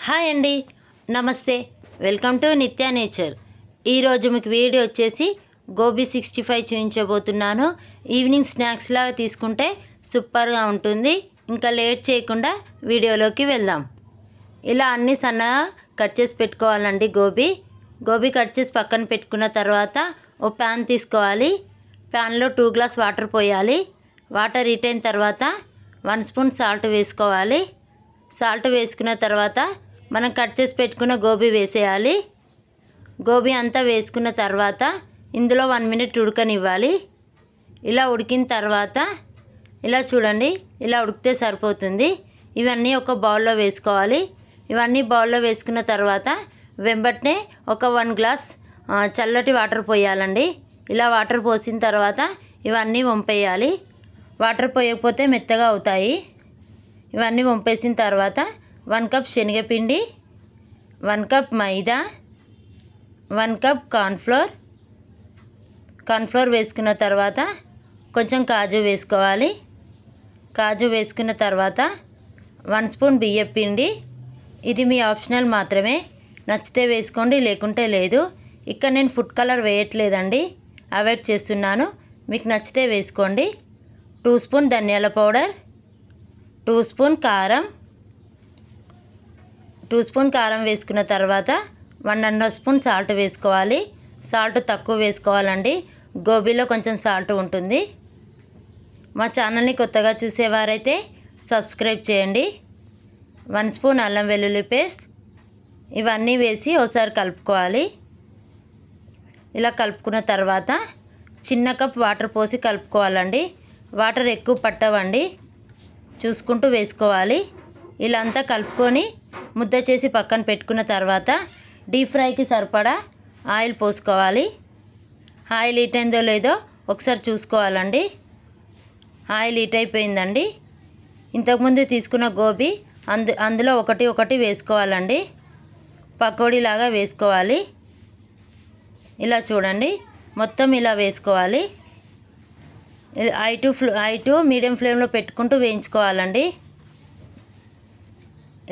Hi అండి, నమస్తే. Welcome to నిత్య నేచర్. ఈరోజు మీకు వీడియో వచ్చేసి గోబీ 65 చూపించబోతున్నాను. ఈవినింగ్ స్నాక్స్ లాగా తీసుకుంటే సూపర్గా ఉంటుంది. ఇంకా లేట్ చేయకుండా వీడియోలోకి వెళ్దాం. ఇలా అన్ని సన్నగా కట్ చేసి పెట్టుకోవాలండి. గోబీ కట్ చేసి పక్కన పెట్టుకున్న తర్వాత ఓ ప్యాన్ తీసుకోవాలి. ప్యాన్లో 2 గ్లాస్ వాటర్ పోయాలి. వాటర్ హీట్ అయిన తర్వాత 1 స్పూన్ సాల్ట్ వేసుకోవాలి. సాల్ట్ వేసుకున్న తర్వాత మనం కట్ చేసి పెట్టుకున్న గోబీ వేసేయాలి. గోబీ అంతా వేసుకున్న తర్వాత ఇందులో 1 మినిట్ ఉడకనివ్వాలి. ఇలా ఉడికిన తర్వాత ఇలా చూడండి, ఇలా ఉడికితే సరిపోతుంది. ఇవన్నీ ఒక బౌల్లో వేసుకోవాలి. ఇవన్నీ బౌల్లో వేసుకున్న తర్వాత వెంబటనే ఒక 1 గ్లాస్ చల్లటి వాటర్ పోయాలండి. ఇలా వాటర్ పోసిన తర్వాత ఇవన్నీ వంపేయాలి. వాటర్ పోయకపోతే మెత్తగా అవుతాయి. ఇవన్నీ వంపేసిన తర్వాత 1 కప్ శనగపిండి, 1 కప్ మైదా, 1 కప్ కార్న్ఫ్లోర్ వేసుకున్న తర్వాత కొంచెం కాజు వేసుకోవాలి. కాజు వేసుకున్న తర్వాత 1 స్పూన్ బియ్యం పిండి. ఇది మీ ఆప్షనల్ మాత్రమే, నచ్చితే వేసుకోండి, లేకుంటే లేదు. ఇక్కడ నేను ఫుడ్ కలర్ వేయట్లేదండి, అవాయిడ్ చేస్తున్నాను. మీకు నచ్చితే వేసుకోండి. 2 స్పూన్ ధనియాల పౌడర్, 2 స్పూన్ కారం, 2 స్పూన్ కారం వేసుకున్న తర్వాత 1½ స్పూన్ సాల్ట్ వేసుకోవాలి. సాల్ట్ తక్కువ వేసుకోవాలండి, గోబీలో కొంచెం సాల్ట్ ఉంటుంది. మా ఛానల్ని కొత్తగా చూసేవారైతే సబ్స్క్రైబ్ చేయండి. 1 స్పూన్ అల్లం వెల్లుల్లి పేస్ట్. ఇవన్నీ వేసి ఒకసారి కలుపుకోవాలి. ఇలా కలుపుకున్న తర్వాత చిన్న కప్ వాటర్ పోసి కలుపుకోవాలండి. వాటర్ ఎక్కువ పట్టవండి, చూసుకుంటూ వేసుకోవాలి. ఇలా అంతా కలుపుకొని ముద్ద చేసి పక్కన పెట్టుకున్న తర్వాత డీప్ ఫ్రైకి సరిపడా ఆయిల్ పోసుకోవాలి. ఆయిల్ హీట్ అయిందో లేదో ఒకసారి చూసుకోవాలండి. ఆయిల్ హీట్ అయిపోయిందండి. ఇంతకుముందు తీసుకున్న గోబీ అందులో ఒకటి వేసుకోవాలండి. పకోడీలాగా వేసుకోవాలి. ఇలా చూడండి, మొత్తం ఇలా వేసుకోవాలి. హై టు మీడియం ఫ్లేమ్లో పెట్టుకుంటూ వేయించుకోవాలండి.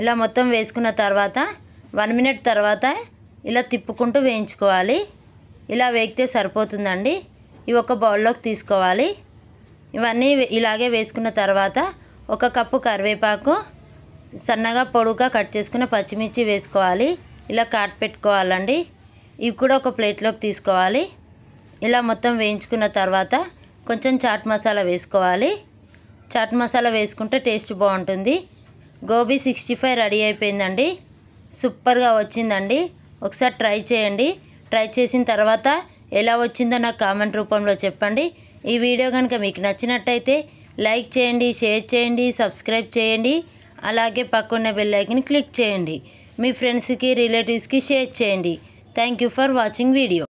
ఇలా మొత్తం వేసుకున్న తర్వాత 1 మినిట్ తర్వాత ఇలా తిప్పుకుంటూ వేయించుకోవాలి. ఇలా వేగితే సరిపోతుందండి. ఇవి ఒక బౌల్లోకి తీసుకోవాలి. ఇవన్నీ ఇలాగే వేసుకున్న తర్వాత 1 కప్పు కరివేపాకు, సన్నగా పొడుగా కట్ చేసుకున్న పచ్చిమిర్చి వేసుకోవాలి. ఇలా కాట్ పెట్టుకోవాలండి. ఇవి కూడా ఒక ప్లేట్లోకి తీసుకోవాలి. ఇలా మొత్తం వేయించుకున్న తర్వాత కొంచెం చాట్ మసాలా వేసుకోవాలి. చాట్ మసాలా వేసుకుంటే టేస్ట్ బాగుంటుంది. గోబీ 65 రెడీ అయిపోయిందండి. సూపర్గా వచ్చిందండి. ఒకసారి ట్రై చేయండి. ట్రై చేసిన తర్వాత ఎలా వచ్చిందో నాకు కామెంట్ రూపంలో చెప్పండి. ఈ వీడియో కనుక మీకు నచ్చినట్టయితే లైక్ చేయండి, షేర్ చేయండి, సబ్స్క్రైబ్ చేయండి. అలాగే పక్కన్న బెల్ ఐకాన్ని క్లిక్ చేయండి. మీ ఫ్రెండ్స్కి, రిలేటివ్స్కి షేర్ చేయండి. Thank you for watching video.